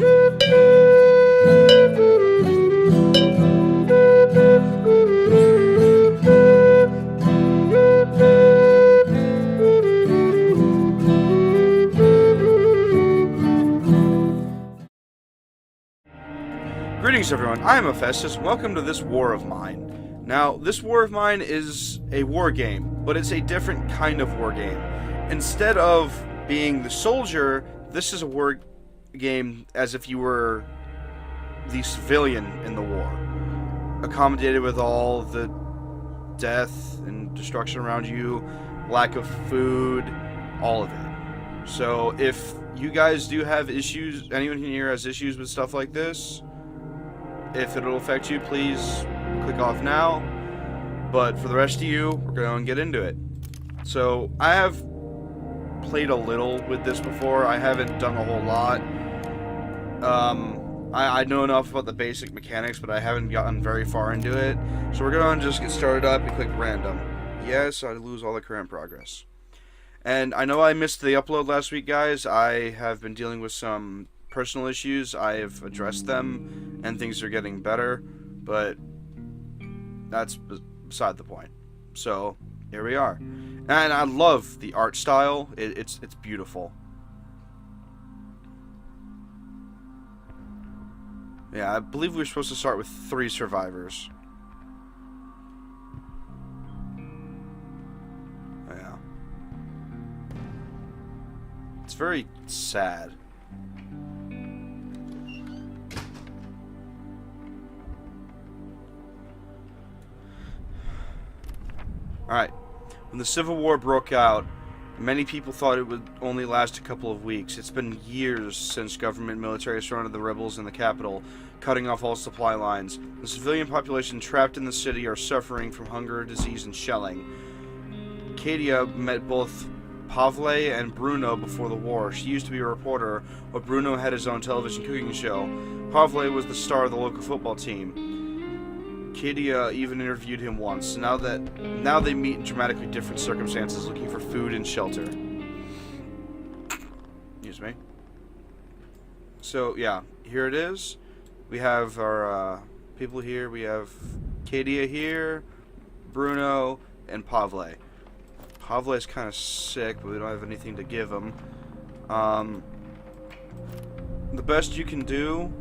Greetings everyone, I am Hephaestus, and welcome to this war of mine. Now, this war of mine is a war game, but it's a different kind of war game. Instead of being the soldier, this is a war game as if you were the civilian in the war. Accommodated with all the death and destruction around you, lack of food, all of it. So if you guys do have issues, anyone here has issues with stuff like this, if it'll affect you, please click off now. But for the rest of you, we're going to get into it. So, I have played a little with this before. I haven't done a whole lot. I know enough about the basic mechanics, but I haven't gotten very far into it. So we're going to just get started up and click random. Yes, I lose all the current progress. And I know I missed the upload last week, guys. I have been dealing with some personal issues. I have addressed them, and things are getting better, but that's beside the point. So here we are, and I love the art style. It's beautiful. Yeah, I believe we were supposed to start with 3 survivors. Yeah, it's very sad. Alright, when the Civil War broke out, many people thought it would only last a couple of weeks. It's been years since government and military surrounded the rebels in the capital, cutting off all supply lines. The civilian population trapped in the city are suffering from hunger, disease, and shelling. Katia met both Pavle and Bruno before the war. She used to be a reporter, while Bruno had his own television cooking show. Pavle was the star of the local football team. Katia even interviewed him once. Now they meet in dramatically different circumstances, looking for food and shelter. Excuse me. So yeah, here it is. We have our people here. We have Katia here, Bruno, and Pavle. Pavle is kind of sick, but we don't have anything to give him. The best you can do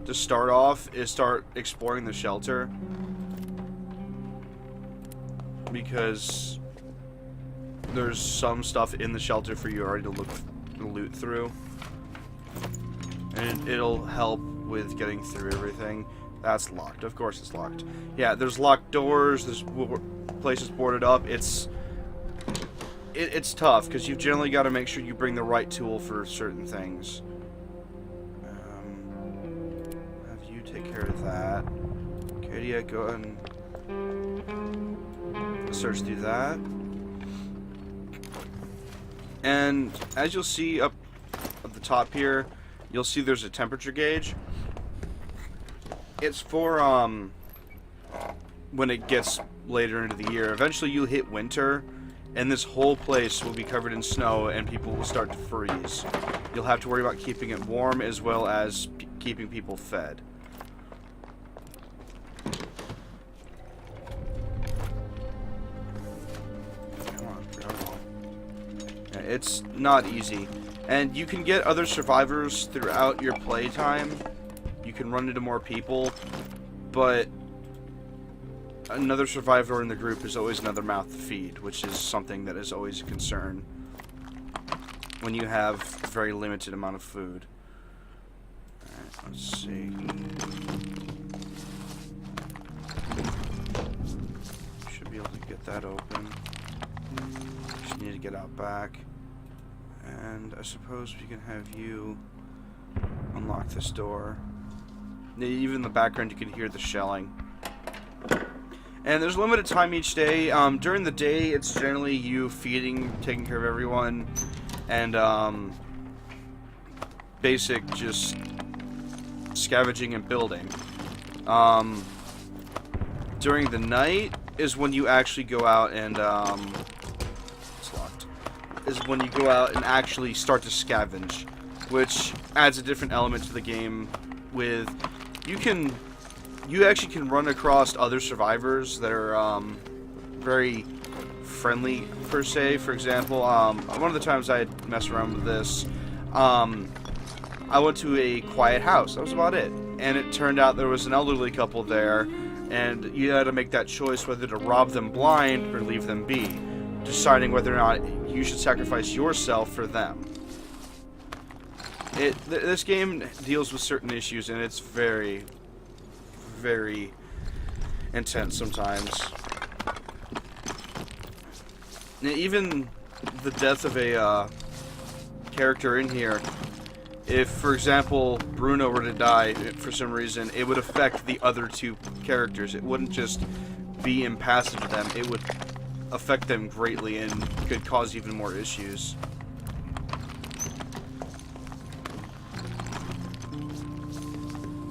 to start off is start exploring the shelter, because there's some stuff in the shelter for you already to loot through, and it'll help with getting through everything. That's locked. Of course it's locked. Yeah, there's locked doors, there's places boarded up. It's tough, because you've generally got to make sure you bring the right tool for certain things. Take care of that. Katia, go ahead and search through that. And as you'll see up at the top here, you'll see there's a temperature gauge. It's for when it gets later into the year. Eventually you'll hit winter, and this whole place will be covered in snow, and people will start to freeze. You'll have to worry about keeping it warm as well as keeping people fed. It's not easy, and you can get other survivors throughout your playtime. You can run into more people, but another survivor in the group is always another mouth to feed, which is something that is always a concern when you have a very limited amount of food. Alright, let's see. Should be able to get that open. Just need to get out back. And I suppose we can have you unlock this door. Even in the background you can hear the shelling. And there's limited time each day. During the day it's generally you feeding, taking care of everyone, and basic just scavenging and building. During the night is when you actually go out and is when you go out and actually start to scavenge, which adds a different element to the game. With you actually can run across other survivors that are very friendly per se. For example, one of the times I had messed around with this, I went to a quiet house. That was about it. And it turned out there was an elderly couple there, and you had to make that choice whether to rob them blind or leave them be, deciding whether or not you should sacrifice yourself for them. This game deals with certain issues, and it's very, very intense sometimes. Now, even the death of a character in here, if, for example, Bruno were to die for some reason, it would affect the other two characters. It wouldn't just be impassive to them. It would affect them greatly and could cause even more issues.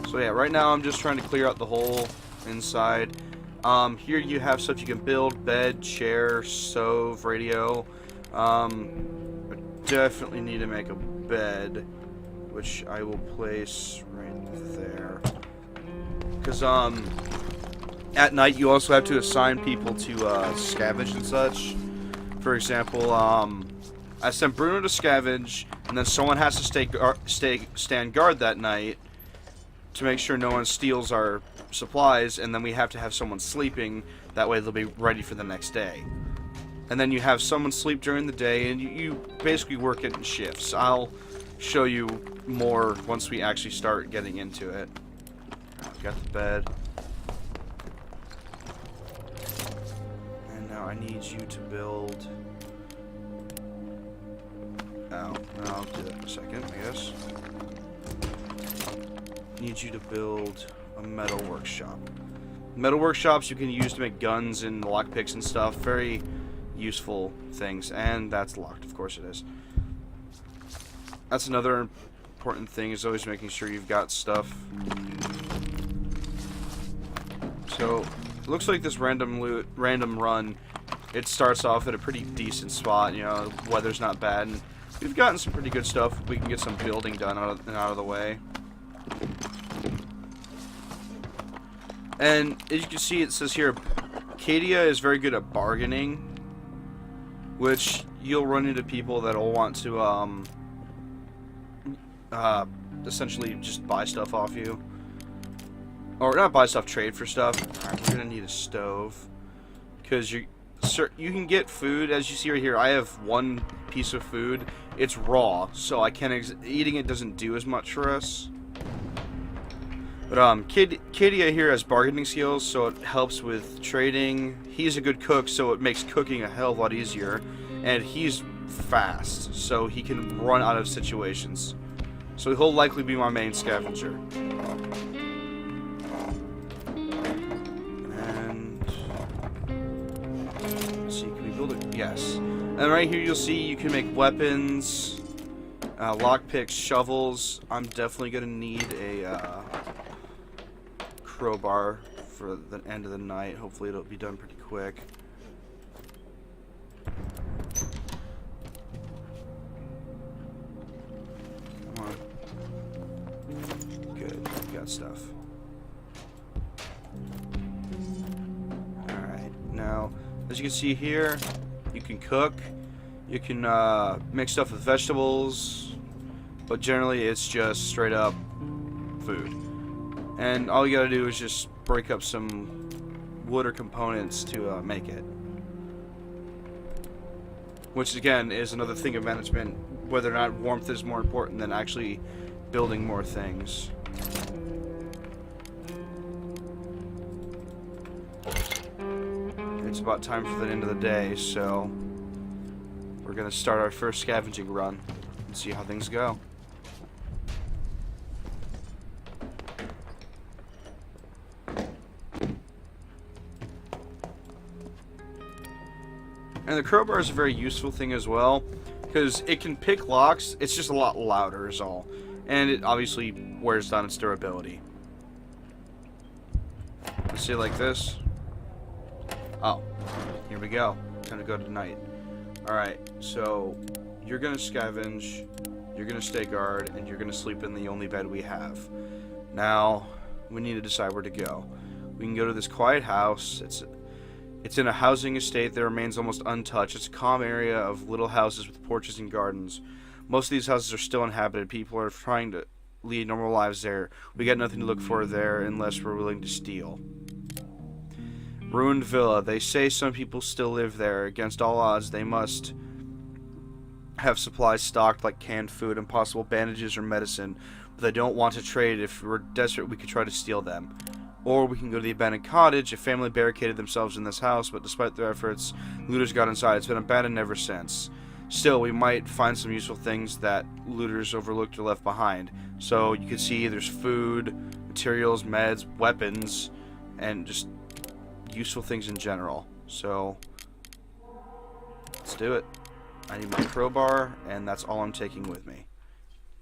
So yeah, right now I'm just trying to clear out the whole inside. Here you have stuff you can build: bed, chair, stove, radio. I definitely need to make a bed, which I will place right there. Because at night you also have to assign people to scavenge and such. For example, I sent Bruno to scavenge, and then someone has to stand guard that night to make sure no one steals our supplies, and then we have to have someone sleeping, that way they'll be ready for the next day. And then you have someone sleep during the day, and you basically work it in shifts. I'll show you more once we actually start getting into it. Got the bed. And now I need you to build... Oh, I'll do that in a second, I guess. Need you to build a metal workshop. Metal workshops you can use to make guns and lockpicks and stuff. Very useful things. And that's locked, of course it is. That's another important thing, is always making sure you've got stuff. So, it looks like this random run, it starts off at a pretty decent spot. You know, the weather's not bad, and we've gotten some pretty good stuff. We can get some building done out of the way. And as you can see, it says here, Cadia is very good at bargaining, which you'll run into people that'll want to essentially just buy stuff off you. Or not buy stuff, trade for stuff. Alright, we're gonna need a stove, because you can get food. As you see right here, I have one piece of food. It's raw, so I can't eating it doesn't do as much for us. But Cadia here has bargaining skills, so it helps with trading. He's a good cook, so it makes cooking a hell of a lot easier. And he's fast, so he can run out of situations. So he'll likely be my main scavenger. And let's see, can we build it? Yes. And right here you'll see you can make weapons, lockpicks, shovels. I'm definitely gonna need a crowbar for the end of the night. Hopefully it'll be done pretty quick. Come on. Good, we got stuff. Alright, now as you can see here, you can cook, you can mix stuff with vegetables, but generally it's just straight up food. And all you gotta do is just break up some wood or components to make it. Which again is another thing of management, whether or not warmth is more important than actually building more things. It's about time for the end of the day, so we're gonna start our first scavenging run and see how things go. And the crowbar is a very useful thing as well, because it can pick locks. It's just a lot louder is all. And it obviously wears down its durability. Let's see, like this. Oh, here we go. Time to go to night. Alright, so you're going to scavenge. you're gonna stay guard, and you're gonna sleep in the only bed we have. Now, we need to decide where to go. We can go to this quiet house. It's in a housing estate that remains almost untouched. It's a calm area of little houses with porches and gardens. Most of these houses are still inhabited. People are trying to lead normal lives there. We got nothing to look for there unless we're willing to steal. Ruined villa. They say some people still live there. Against all odds, they must have supplies stocked like canned food and possible bandages or medicine, but they don't want to trade. If we're desperate, we could try to steal them. Or we can go to the abandoned cottage. A family barricaded themselves in this house, but despite their efforts, looters got inside. It's been abandoned ever since. Still, we might find some useful things that looters overlooked or left behind. So you can see there's food, materials, meds, weapons, and just useful things in general. So let's do it. I need my crowbar, and that's all I'm taking with me.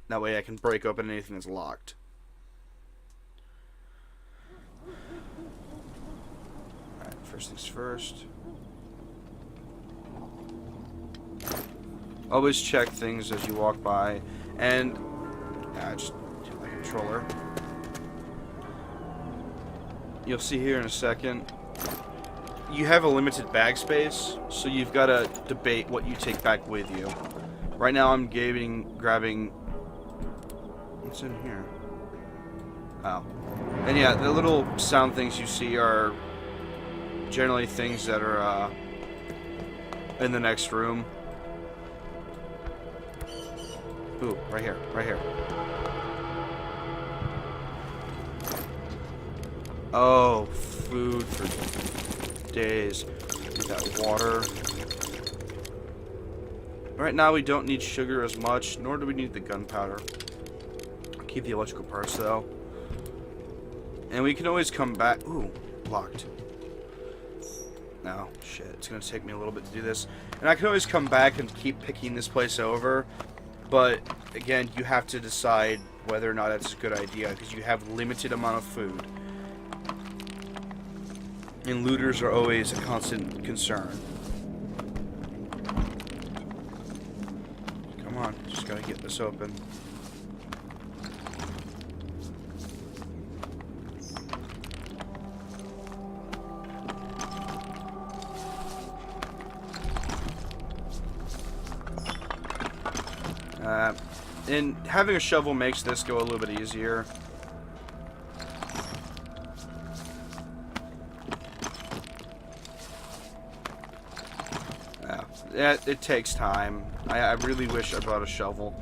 That way I can break open anything that's locked. Alright, first things first. Always check things as you walk by, and just do my controller. You'll see here in a second, you have a limited bag space, so you've got to debate what you take back with you. Right now I'm grabbing what's in here? Oh. And yeah, the little sound things you see are generally things that are in the next room. Ooh, right here, right here. Oh, food for days. Need that water. Right now we don't need sugar as much, nor do we need the gunpowder. Keep the electrical parts though. And we can always come back. Ooh, locked. No, shit. It's gonna take me a little bit to do this. And I can always come back and keep picking this place over. But again, you have to decide whether or not that's a good idea, because you have limited amount of food. And looters are always a constant concern. Come on, just gotta get this open. And having a shovel makes this go a little bit easier. Yeah, it takes time. I really wish I brought a shovel.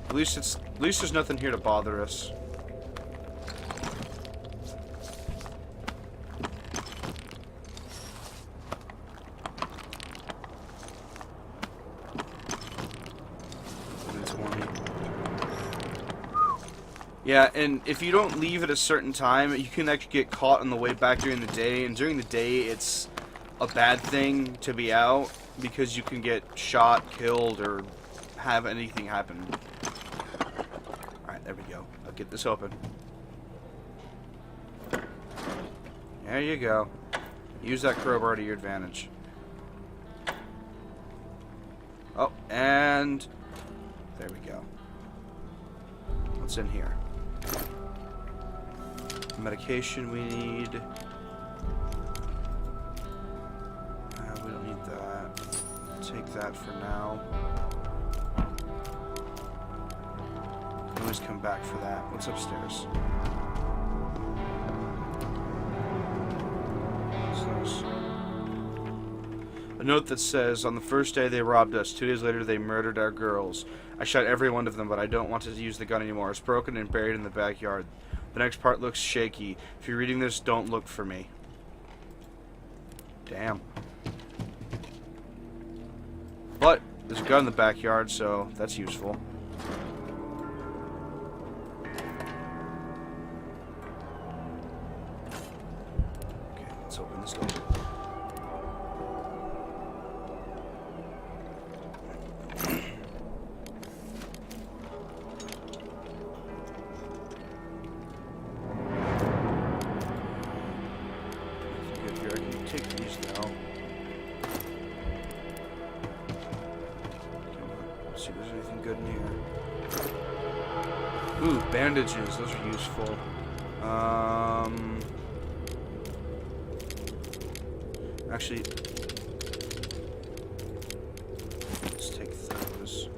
At least there's nothing here to bother us. Yeah, and if you don't leave at a certain time, you can actually get caught on the way back during the day, and during the day it's a bad thing to be out, because you can get shot, killed, or have anything happen. Alright, there we go. I'll get this open. There you go. Use that crowbar to your advantage. Oh, and there we go. What's in here? Medication we need. We don't need that. Take that for now. Can always come back for that. What's upstairs? What's this? A note that says, on the first day they robbed us. 2 days later they murdered our girls. I shot every one of them, but I don't want to use the gun anymore. It's broken and buried in the backyard. The next part looks shaky. If you're reading this, don't look for me. Damn. But there's a gun in the backyard, so that's useful. Okay, let's open this door. See if there's anything good in here. bandages, those are useful. Actually, let's take those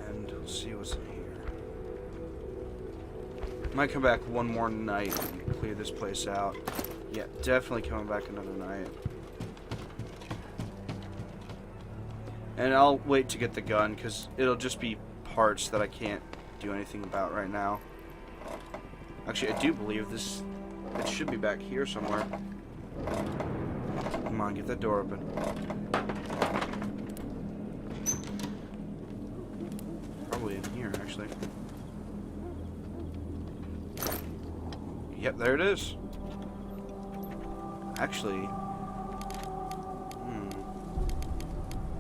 and let's see what's in here. Might come back one more night and clear this place out. Yeah, definitely coming back another night. And I'll wait to get the gun, because it'll just be parts that I can't do anything about right now. Actually, I do believe this... It should be back here somewhere. Come on, get that door open. Probably in here, actually. Yep, there it is. Actually...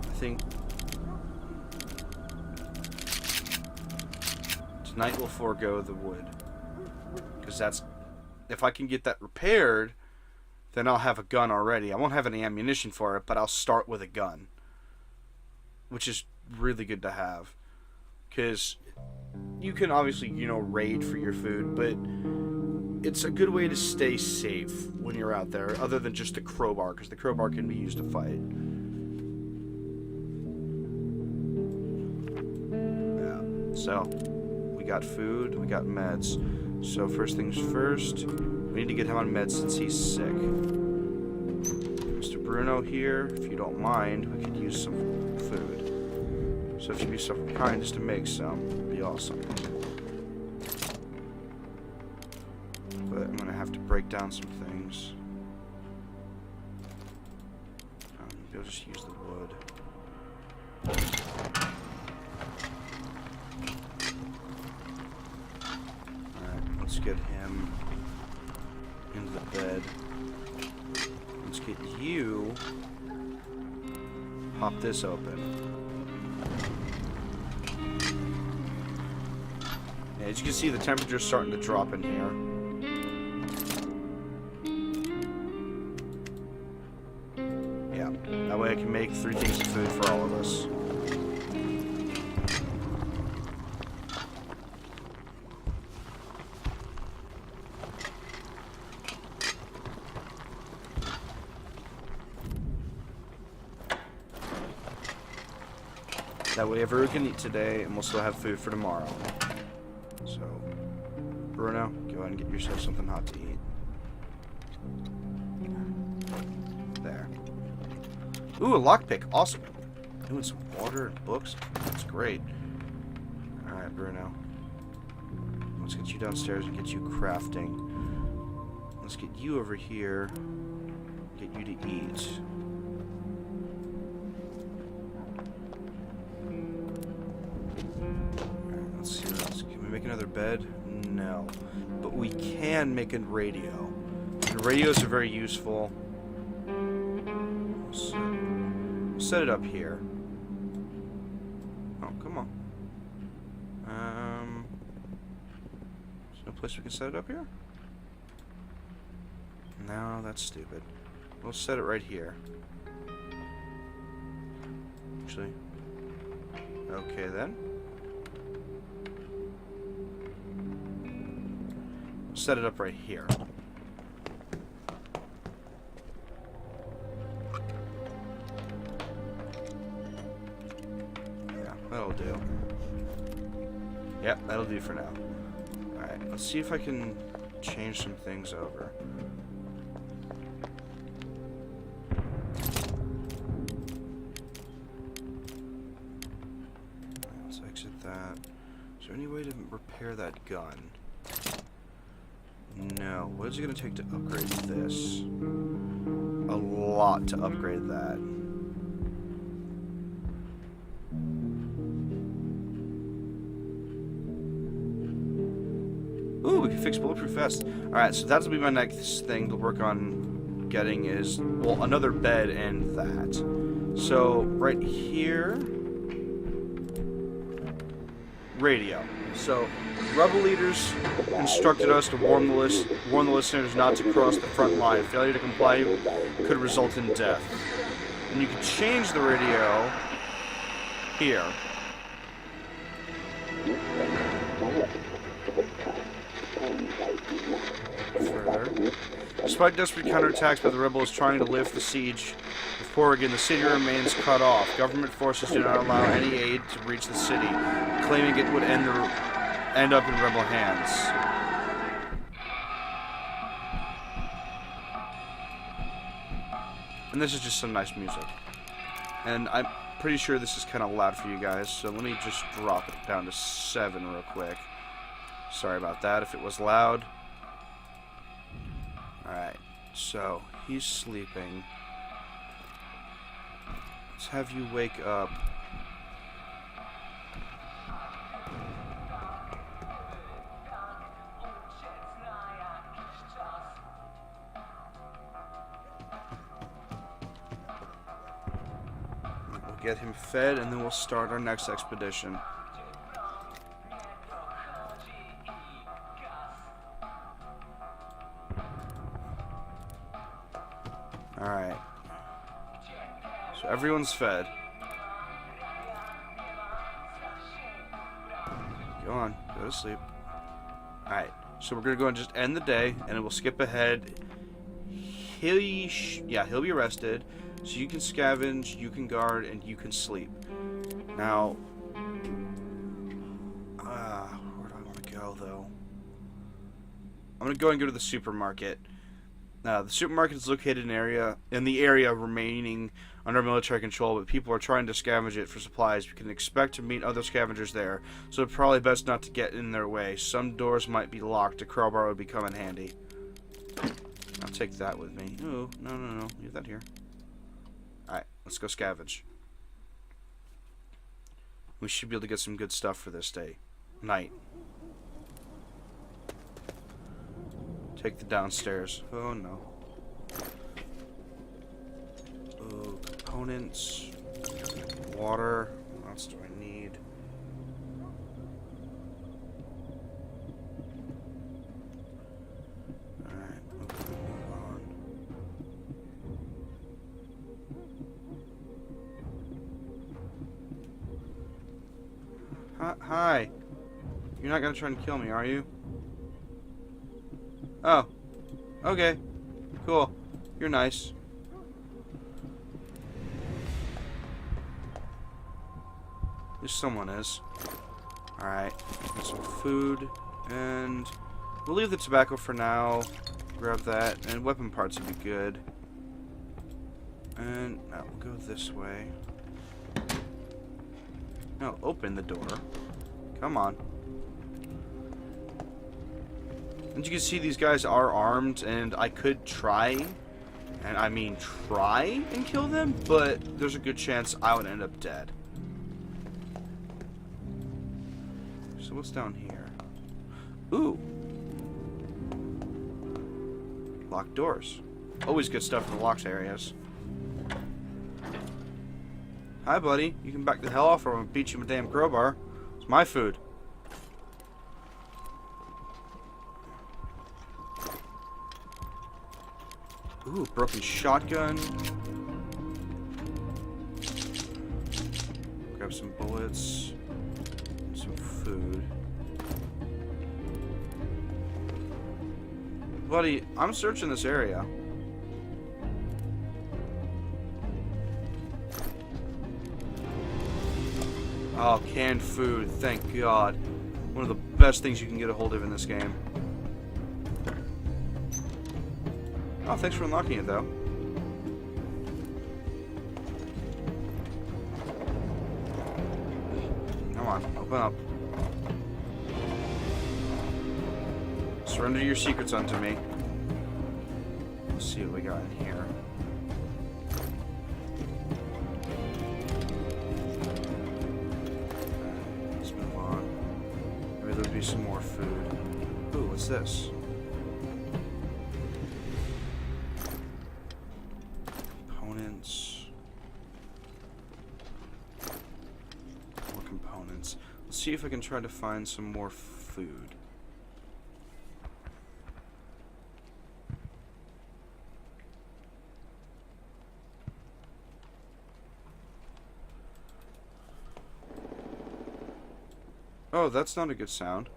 I think tonight we'll forego the wood, because that's, if I can get that repaired, then I'll have a gun already. I won't have any ammunition for it, but I'll start with a gun, which is really good to have, because you can obviously, you know, raid for your food, but it's a good way to stay safe when you're out there, other than just the crowbar, because the crowbar can be used to fight. So, we got food, we got meds. So first things first, we need to get him on meds since he's sick. Mr. Bruno here, if you don't mind, we could use some food. So if you'd be so kind just to make some, it'd be awesome. But I'm gonna have to break down some things. Maybe I'll just use the wood. Let's get him into the bed. Let's get you. Pop this open. Yeah, as you can see, the temperature's starting to drop in here. Yeah, that way I can make 3 things of food for all of us. That way everyone can eat today, and we'll still have food for tomorrow. So, Bruno, go ahead and get yourself something hot to eat. There. Ooh, a lockpick. Awesome. Doing some water and books. That's great. Alright, Bruno. Let's get you downstairs and get you crafting. Let's get you over here. Get you to eat. Let's see what else. Can we make another bed? No. But we can make a radio. And radios are very useful. We'll set it up here. Oh, come on. There's no place we can set it up here? No, that's stupid. We'll set it right here. Actually. Okay, then. Set it up right here. Yeah, that'll do. Yep, that'll do for now. Alright, let's see if I can change some things over. Let's exit that. Is there any way to repair that gun? No. What is it going to take to upgrade this? A lot to upgrade that. Ooh, we can fix bulletproof vest. Alright, so that'll be my next thing to work on getting is, well, another bed and that. So, right here... Radio. So, rebel leaders instructed us to warn the listeners not to cross the front line. Failure to comply could result in death. And you can change the radio here. Despite desperate counterattacks by the rebels trying to lift the siege of Porrigan, the city remains cut off. Government forces do not allow any aid to reach the city, claiming it would end up in rebel hands. And this is just some nice music. And I'm pretty sure this is kind of loud for you guys, so let me just drop it down to 7 real quick. Sorry about that if it was loud. Alright, so he's sleeping. Let's have you wake up. We'll get him fed and then we'll start our next expedition. Alright. So everyone's fed. Go on. Go to sleep. Alright. So we're going to go and just end the day, and then we'll skip ahead. He'll be rested. So you can scavenge, you can guard, and you can sleep. Now, where do I want to go, though? I'm going to go to the supermarket. The supermarket is located in the area remaining under military control, but people are trying to scavenge it for supplies. We can expect to meet other scavengers there, so it's probably best not to get in their way. Some doors might be locked. A crowbar would come in handy. I'll take that with me. Ooh, no. Leave that here. Alright, let's go scavenge. We should be able to get some good stuff for this night. Take the downstairs. Oh no. Oh, components. Water. What else do I need? Alright, move on. Hi. You're not gonna try and kill me, are you? Oh. Okay. Cool. You're nice. At least someone is. Alright. Get some food. And we'll leave the tobacco for now. Grab that. And weapon parts would be good. And no, we'll go this way. No, open the door. Come on. And you can see these guys are armed, and I could try, and I mean try and kill them, but there's a good chance I would end up dead. So what's down here? Ooh. Locked doors. Always good stuff in the locked areas. Hi, buddy. You can back the hell off or I'm gonna beat you with a damn crowbar. It's my food. Ooh, broken shotgun. Grab some bullets. Some food. Buddy, I'm searching this area. Oh, canned food. Thank God. One of the best things you can get a hold of in this game. Oh, thanks for unlocking it, though. Come on, open up. Surrender your secrets unto me. Let's see what we got in here. Let's move on. Maybe there'll be some more food. Ooh, what's this? More components. Let's see if I can try to find some more food. Oh, that's not a good sound.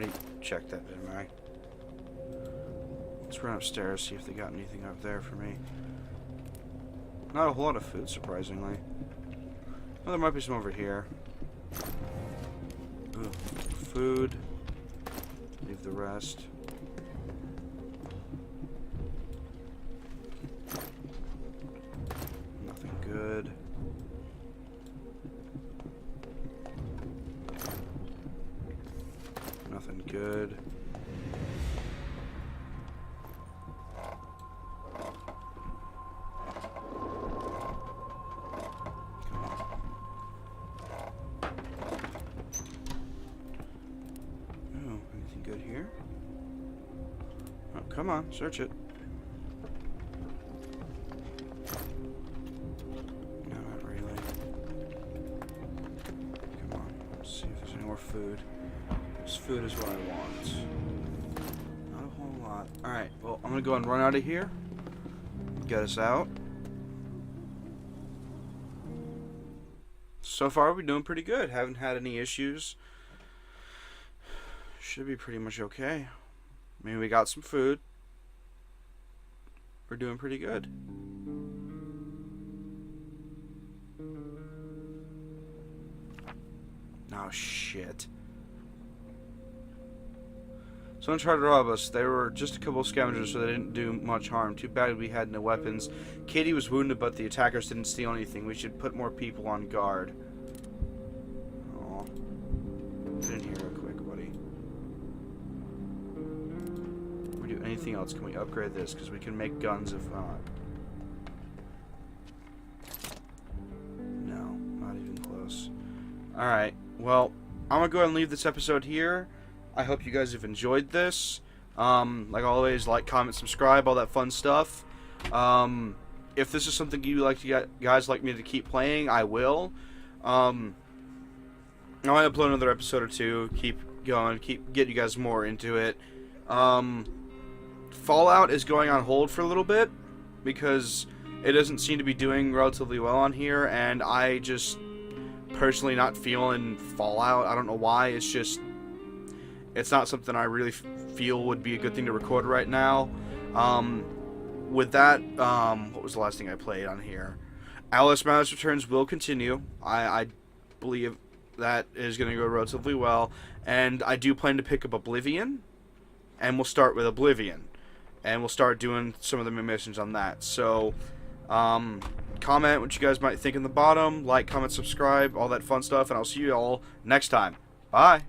already checked that, didn't I? Let's run upstairs, see if they got anything up there for me. Not a whole lot of food, surprisingly. Well, there might be some over here. Ooh, food. Leave the rest. Nothing good. Nothing good. Good here. Oh, come on, search it. No, not really. Come on, let's see if there's any more food. This food is what I want. Not a whole lot. Alright, well, I'm gonna go and run out of here. Get us out. So far, we're doing pretty good. Haven't had any issues. Should be pretty much okay. I mean, we got some food. We're doing pretty good. Oh, shit. Someone tried to rob us. They were just a couple of scavengers, so they didn't do much harm. Too bad we had no weapons. Katie was wounded, but the attackers didn't steal anything. We should put more people on guard. Aw. Get in here real quick, buddy. Can we do anything else? Can we upgrade this? Because we can make guns if not. No, not even close. Alright, well, I'm going to go ahead and leave this episode here. I hope you guys have enjoyed this. Like always, like, comment, subscribe, all that fun stuff. If this is something you guys like me to keep playing, I will. I might upload another episode or two. Keep going, get you guys more into it. Fallout is going on hold for a little bit because it doesn't seem to be doing relatively well on here, and I just personally not feeling Fallout. I don't know why. It's just, it's not something I really feel would be a good thing to record right now. With that, what was the last thing I played on here? Alice Madness Returns will continue. I believe that is going to go relatively well. And I do plan to pick up Oblivion. And we'll start with Oblivion. And we'll start doing some of the missions on that. So, comment what you guys might think in the bottom. Like, comment, subscribe, all that fun stuff. And I'll see you all next time. Bye.